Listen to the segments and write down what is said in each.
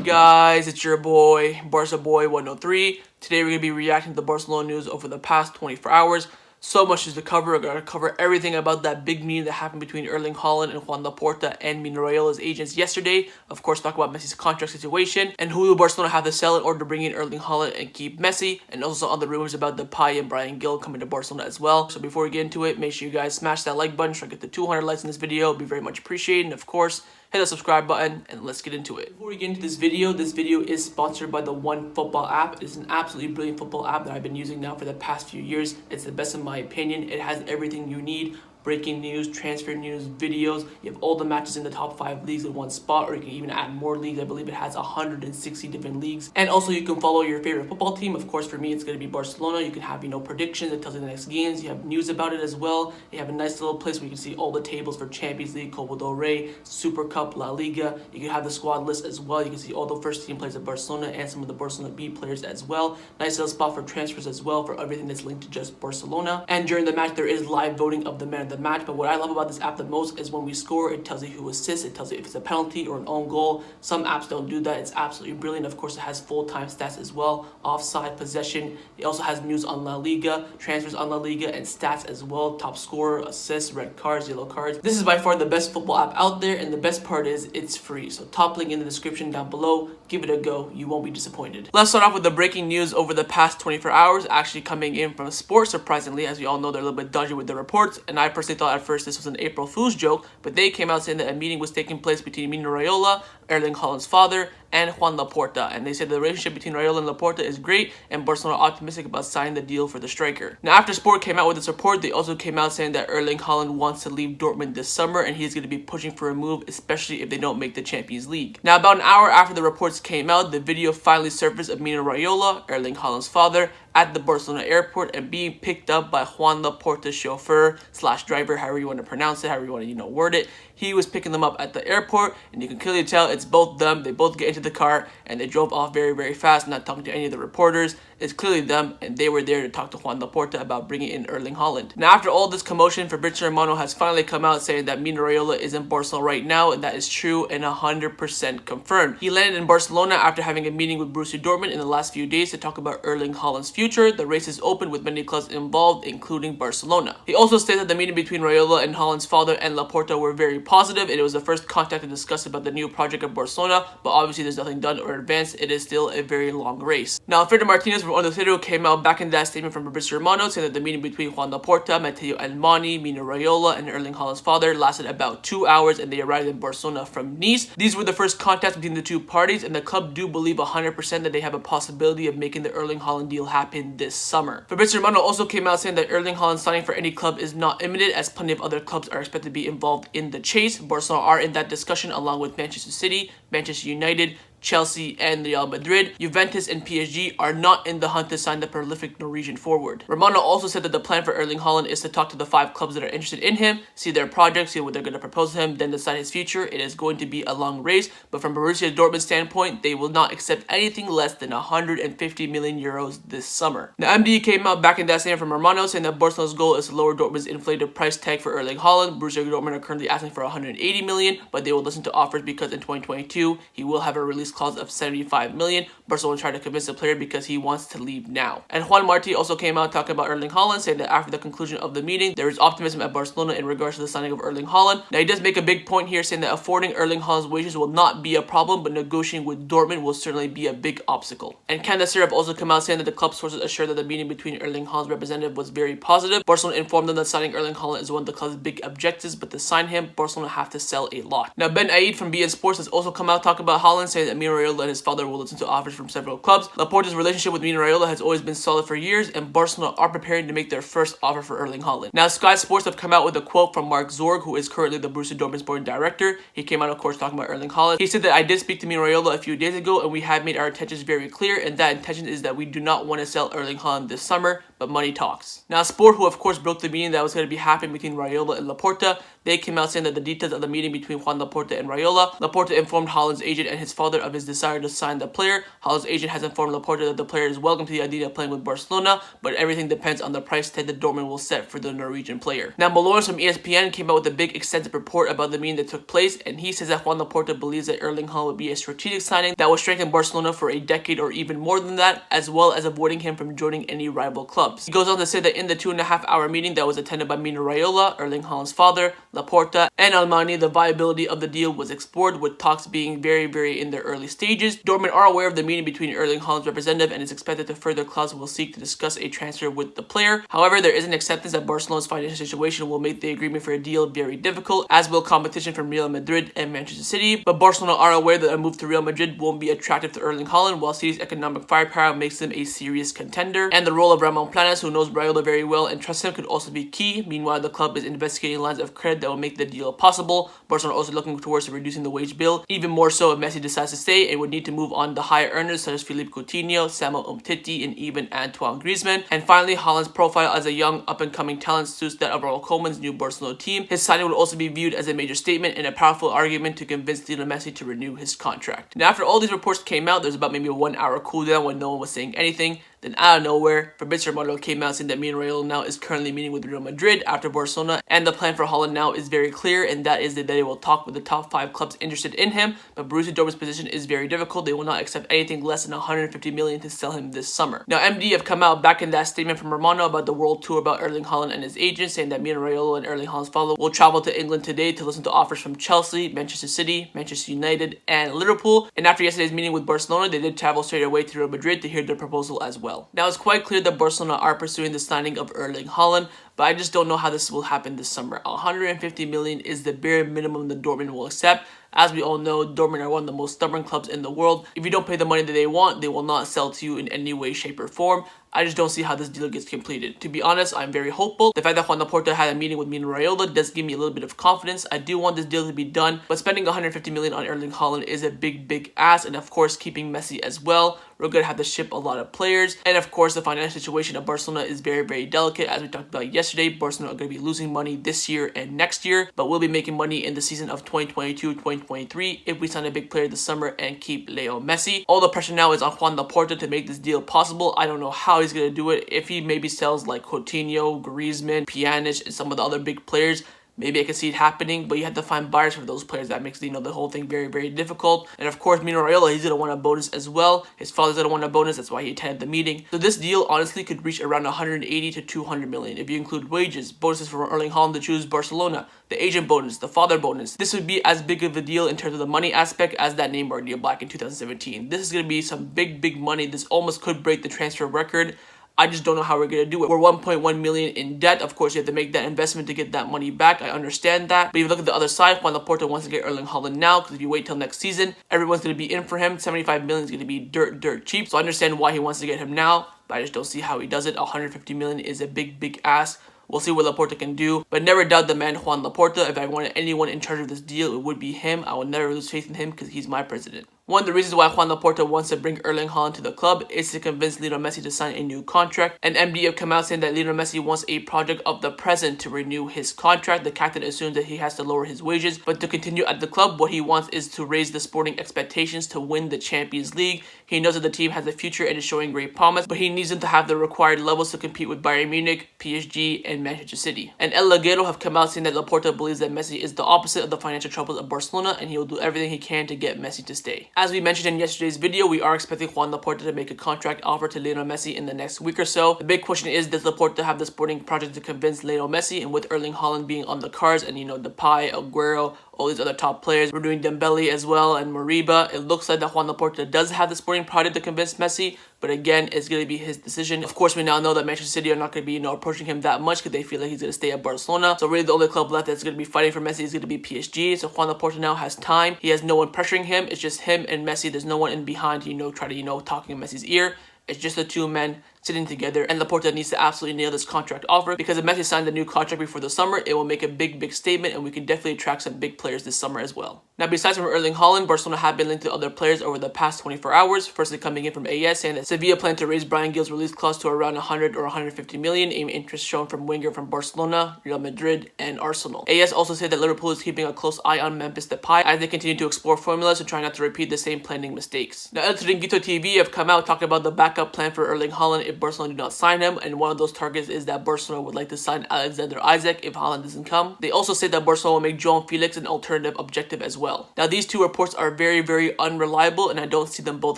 guys? It's your boy, Barca Boy 103. Today we're going to be reacting to the Barcelona news over the past 24 hours. So much is to cover. We're going to cover everything about that big meeting that happened between Erling Haaland and Joan Laporta and Mino Raiola's agents yesterday. Of course, talk about Messi's contract situation and who will Barcelona have to sell in order to bring in Erling Haaland and keep Messi, and also some other rumors about Depay and Bryan Gil coming to Barcelona as well. So before we get into it, make sure you guys smash that like button so I get the 200 likes in this video. It'd be very much appreciated. And of course, hit the subscribe button and let's get into it. Before we get into this video is sponsored by the OneFootball app. It is an absolutely brilliant football app that I've been using now for the past few years. It's the best in my opinion. It has everything you need. Breaking news, transfer news, videos. You have all the matches in the top 5 leagues in one spot, or you can even add more leagues. I believe it has 160 different leagues. And also you can follow your favorite football team. Of course, for me, it's going to be Barcelona. You can have, predictions. It tells you the next games. You have news about it as well. You have a nice little place where you can see all the tables for Champions League, Copa del Rey, Super Cup, La Liga. You can have the squad list as well. You can see all the first team players of Barcelona and some of the Barcelona B players as well. Nice little spot for transfers as well for everything that's linked to just Barcelona. And during the match, there is live voting of the man of the match. But what I love about this app the most is when we score, it tells you who assists, it tells you if it's a penalty or an own goal. Some apps don't do that. It's absolutely brilliant. Of course, it has full-time stats as well, offside, possession. It also has news on La Liga, transfers on La Liga, and stats as well. Top scorer, assists, red cards, yellow cards. This is by far the best football app out there, and the best part is it's free. So top link in the description down below. Give it a go. You won't be disappointed. Let's start off with the breaking news over the past 24 hours, actually coming in from sports, surprisingly. As we all know, they're a little bit dodgy with the reports, and I personally thought at first this was an April Fool's joke, but they came out saying that a meeting was taking place between Mino Raiola, Erling Haaland's father, and Joan Laporta, and they said the relationship between Raiola and Laporta is great, and Barcelona are optimistic about signing the deal for the striker. Now, after Sport came out with this report, they also came out saying that Erling Haaland wants to leave Dortmund this summer, and he's going to be pushing for a move, especially if they don't make the Champions League. Now, about an hour after the reports came out, the video finally surfaced of Mino Raiola, Erling Haaland's father, at the Barcelona airport and being picked up by Joan Laporta's chauffeur / driver, however you want to pronounce it, however you want to word it. He was picking them up at the airport, and you can clearly tell it's both them. They both get into the car and they drove off very, very fast, not talking to any of the reporters. It's clearly them, and they were there to talk to Joan Laporta about bringing in Erling Haaland. Now, after all this commotion, Fabrizio Romano has finally come out saying that Mino Raiola is in Barcelona right now, and that is true and 100% confirmed. He landed in Barcelona after having a meeting with Borussia Dortmund in the last few days to talk about Erling Haaland's future. The race is open with many clubs involved, including Barcelona. He also stated that the meeting between Raiola and Haaland's father and Laporta were very positive, and it was the first contact to discuss about the new project of Barcelona, but obviously there's nothing done or advanced. It is still a very long race. Now, Alfredo Martinez from Onda came out back in that statement from Fabrizio Romano saying that the meeting between Joan Laporta, Matteo Almani, Mino Raiola, and Erling Haaland's father lasted about 2 hours, and they arrived in Barcelona from Nice. These were the first contacts between the two parties, and the club do believe 100% that they have a possibility of making the Erling Haaland deal happen this summer. Fabrizio Romano also came out saying that Erling Haaland signing for any club is not imminent, as plenty of other clubs are expected to be involved in the chase. Barcelona are in that discussion along with Manchester City, Manchester United, Chelsea, and Real Madrid. Juventus and PSG are not in the hunt to sign the prolific Norwegian forward. Romano also said that the plan for Erling Haaland is to talk to the 5 clubs that are interested in him, see their projects, see what they're going to propose to him, then decide his future. It is going to be a long race, but from Borussia Dortmund's standpoint, they will not accept anything less than 150 million euros this summer. Now, MD came out back in that statement from Romano saying that Barcelona's goal is to lower Dortmund's inflated price tag for Erling Haaland. Borussia Dortmund are currently asking for 180 million, but they will listen to offers because in 2022, he will have a release clause of 75 million. Barcelona tried to convince the player because he wants to leave now. And Juan Martí also came out talking about Erling Haaland, saying that after the conclusion of the meeting, there is optimism at Barcelona in regards to the signing of Erling Haaland. Now, he does make a big point here, saying that affording Erling Haaland's wages will not be a problem, but negotiating with Dortmund will certainly be a big obstacle. And Candace Syrup also came out saying that the club sources assured that the meeting between Erling Haaland's representative was very positive. Barcelona informed them that signing Erling Haaland is one of the club's big objectives, but to sign him, Barcelona have to sell a lot. Now, Ben Aid from BN Sports has also come out talking about Haaland, saying that Mino Raiola and his father will listen to offers from several clubs. Laporta's relationship with Mino Raiola has always been solid for years, and Barcelona are preparing to make their first offer for Erling Haaland. Now, Sky Sports have come out with a quote from Mark Zorg, who is currently the Borussia Dortmund sporting director. He came out, of course, talking about Erling Haaland. He said that I did speak to Mino Raiola a few days ago, and we have made our intentions very clear, and that intention is that we do not want to sell Erling Haaland this summer, but money talks. Now, Sport, who of course broke the meeting that was going to be happening between Raiola and Laporta, they came out saying that the details of the meeting between Joan Laporta and Raiola. Laporta informed Haaland's agent and his father of his desire to sign the player. Haaland's agent has informed Laporta that the player is welcome to the idea of playing with Barcelona, but everything depends on the price tag that Dortmund will set for the Norwegian player. Now, Malone from ESPN came out with a big extensive report about the meeting that took place, and he says that Joan Laporta believes that Erling Haaland would be a strategic signing that will strengthen Barcelona for a decade or even more than that, as well as avoiding him from joining any rival clubs. He goes on to say that in the 2.5-hour meeting that was attended by Mino Raiola, Erling Haaland's father, Laporta, and Almani, the viability of the deal was explored, with talks being very in their early stages. Dortmund are aware of the meeting between Erling Haaland's representative and is expected to further clause will seek to discuss a transfer with the player. However, there is an acceptance that Barcelona's financial situation will make the agreement for a deal very difficult, as will competition from Real Madrid and Manchester City. But Barcelona are aware that a move to Real Madrid won't be attractive to Erling Haaland, while City's economic firepower makes them a serious contender. And the role of Ramon Planes, who knows Raiola very well and trusts him, could also be key. Meanwhile, the club is investigating lines of credit that will make the deal possible. Barcelona are also looking towards reducing the wage bill, even more so if Messi decides to stay, and would need to move on the higher earners such as Philippe Coutinho, Samuel Umtiti, and even Antoine Griezmann. And finally, Haaland's profile as a young up-and-coming talent suits that of Koeman's new Barcelona team. His signing would also be viewed as a major statement and a powerful argument to convince Lionel Messi to renew his contract. Now, after all these reports came out, there's about maybe a 1-hour cooldown when no one was saying anything. Then out of nowhere, Fabrizio Romano came out saying that Mino Raiola now is currently meeting with Real Madrid after Barcelona, and the plan for Haaland now is very clear, and that is that they will talk with the top 5 clubs interested in him. But Borussia Dortmund's position is very difficult. They will not accept anything less than 150 million to sell him this summer. Now, MD have come out back in that statement from Romano about the world tour about Erling Haaland and his agent, saying that Mino Raiola and Erling Haaland's father will travel to England today to listen to offers from Chelsea, Manchester City, Manchester United, and Liverpool. And after yesterday's meeting with Barcelona, they did travel straight away to Real Madrid to hear their proposal as well. Now, it's quite clear that Barcelona are pursuing the signing of Erling Haaland, but I just don't know how this will happen this summer. 150 million is the bare minimum that Dortmund will accept. As we all know, Dortmund are one of the most stubborn clubs in the world. If you don't pay the money that they want, they will not sell to you in any way, shape, or form. I just don't see how this deal gets completed. To be honest, I'm very hopeful. The fact that Joan Laporta had a meeting with Mino Raiola does give me a little bit of confidence. I do want this deal to be done, but spending 150 million on Erling Haaland is a big ask, and of course, keeping Messi as well. We're going to have to ship a lot of players, and of course, the financial situation of Barcelona is very delicate. As we talked about yesterday, Barcelona are going to be losing money this year and next year, but we'll be making money in the season of 2022-2023 if we sign a big player this summer and keep Leo Messi. All the pressure now is on Joan Laporta to make this deal possible. I don't know how he's going to do it. If he maybe sells like Coutinho, Griezmann, Pjanic, and some of the other big players, maybe I can see it happening, but you have to find buyers for those players. That makes, the whole thing very difficult. And of course, Mino Raiola, he's going to want a bonus as well. His father's going to want a bonus. That's why he attended the meeting. So this deal honestly could reach around 180 to 200 million. If you include wages, bonuses for Erling Haaland to choose Barcelona, the agent bonus, the father bonus. This would be as big of a deal in terms of the money aspect as that Neymar deal back in 2017. This is going to be some big money. This almost could break the transfer record. I just don't know how we're going to do it. We're 1.1 million in debt. Of course, you have to make that investment to get that money back. I understand that. But if you look at the other side, Joan Laporta wants to get Erling Haaland now, because if you wait till next season, everyone's going to be in for him. 75 million is going to be dirt cheap. So I understand why he wants to get him now, but I just don't see how he does it. 150 million is a big ask. We'll see what Laporta can do, but never doubt the man Joan Laporta. If I wanted anyone in charge of this deal, it would be him. I will never lose faith in him because he's my president. One of the reasons why Joan Laporta wants to bring Erling Haaland to the club is to convince Lionel Messi to sign a new contract. And MD have come out saying that Lionel Messi wants a project of the present to renew his contract. The captain assumes that he has to lower his wages, but to continue at the club, what he wants is to raise the sporting expectations to win the Champions League. He knows that the team has a future and is showing great promise, but he needs them to have the required levels to compete with Bayern Munich, PSG, and Manchester City. And El Laguero have come out saying that Laporta believes that Messi is the opposite of the financial troubles of Barcelona, and he will do everything he can to get Messi to stay. As we mentioned in yesterday's video, we are expecting Joan Laporta to make a contract offer to Lionel Messi in the next week or so. The big question is, does Laporta have the sporting project to convince Lionel Messi? And with Erling Haaland being on the cards, and Depay, Aguero, all these other top players, we're doing Dembele as well, and Moriba, it looks like that Joan Laporta does have the sporting project to convince Messi, but again, it's going to be his decision. Of course, we now know that Manchester City are not going to be, approaching him that much because they feel like he's going to stay at Barcelona. So really, the only club left that's going to be fighting for Messi is going to be PSG. So Joan Laporta now has time. He has no one pressuring him. It's just him and Messi. There's no one in behind to, try to, talking in Messi's ear. It's just the two men sitting together, and Laporta needs to absolutely nail this contract offer, because if Messi signed a new contract before the summer, it will make a big statement, and we can definitely attract some big players this summer as well. Now, besides from Erling Haaland, Barcelona have been linked to other players over the past 24 hours. Firstly, coming in from AS, saying that Sevilla plan to raise Bryan Gil's release clause to around 100 or 150 million, aim interest shown from winger from Barcelona, Real Madrid, and Arsenal. AS also said that Liverpool is keeping a close eye on Memphis Depay as they continue to explore formulas to try not to repeat the same planning mistakes. Now, El Chiringuito TV have come out talking about the backup plan for Erling Haaland if Barcelona do not sign him, and one of those targets is that Barcelona would like to sign Alexander Isak if Haaland doesn't come. They also said that Barcelona will make Joao Felix an alternative objective as well. Now, these two reports are very unreliable, and I don't see them both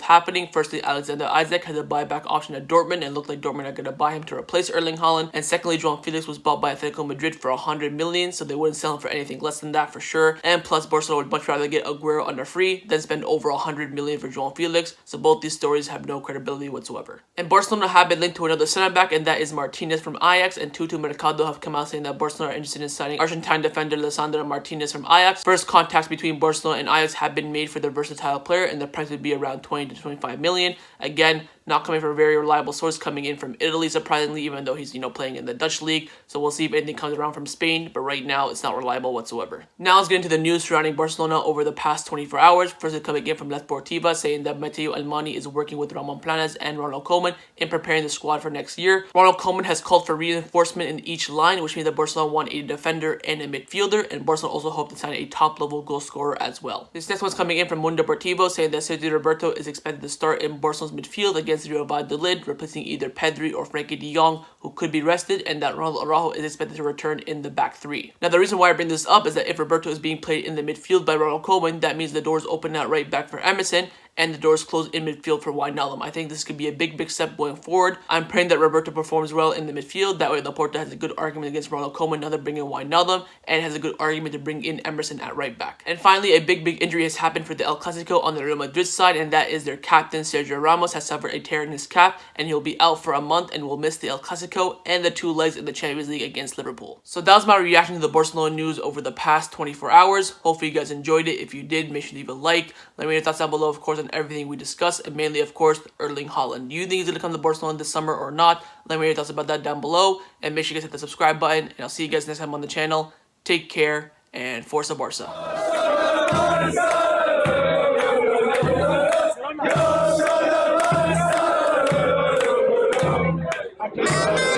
happening. Firstly, Alexander Isak has a buyback option at Dortmund and looked like Dortmund are going to buy him to replace Erling Haaland. And secondly, Joao Felix was bought by Atletico Madrid for 100 million, so they wouldn't sell him for anything less than that for sure. And plus, Barcelona would much rather get Aguero under free than spend over 100 million for Joao Felix, so both these stories have no credibility whatsoever. And Barcelona have been linked to another center back, and that is Martinez from Ajax, and Tutu Mercado have come out saying that Barcelona are interested in signing Argentine defender Lisandro Martinez from Ajax. First contacts between Barcelona and Ajax have been made for the versatile player, and the price would be around 20 to 25 million. Again, not coming from a very reliable source, coming in from Italy, surprisingly, even though he's, playing in the Dutch league. So we'll see if anything comes around from Spain, but right now it's not reliable whatsoever. Now let's get into the news surrounding Barcelona over the past 24 hours. First, coming in from Laporta, saying that Mateu Almani is working with Ramon Planes and Ronald Koeman in preparing the squad for next year. Ronald Koeman has called for reinforcement in each line, which means that Barcelona want a defender and a midfielder, and Barcelona also hope to sign a top-level goal scorer as well. This next one's coming in from Mundo Deportivo, saying that Sergio Roberto is expected to start in Barcelona's midfield against Real Valladolid, replacing either Pedri or Frankie de Jong, who could be rested, and that Ronald Araujo is expected to return in the back three. Now, the reason why I bring this up is that if Roberto is being played in the midfield by Ronald Koeman, that means the doors open at right back for Emerson, and the doors closed in midfield for Wijnaldum. I think this could be a big step going forward. I'm praying that Roberto performs well in the midfield. That way, Laporta has a good argument against Ronald Koeman now they're bringing Wijnaldum, and has a good argument to bring in Emerson at right back. And finally, a big injury has happened for the El Clasico on the Real Madrid side, and that is their captain, Sergio Ramos, has suffered a tear in his calf, and he'll be out for a month and will miss the El Clasico and the 2 legs in the Champions League against Liverpool. So that was my reaction to the Barcelona news over the past 24 hours. Hopefully you guys enjoyed it. If you did, make sure to leave a like. Let me know your thoughts down below, of course, on everything we discussed, and mainly, of course, Erling Haaland. Do you think he's going to come to Barcelona this summer or not? Let me know your thoughts about that down below, and make sure you guys hit the subscribe button, and I'll see you guys next time on the channel. Take care, and Forza Barca. Yeah.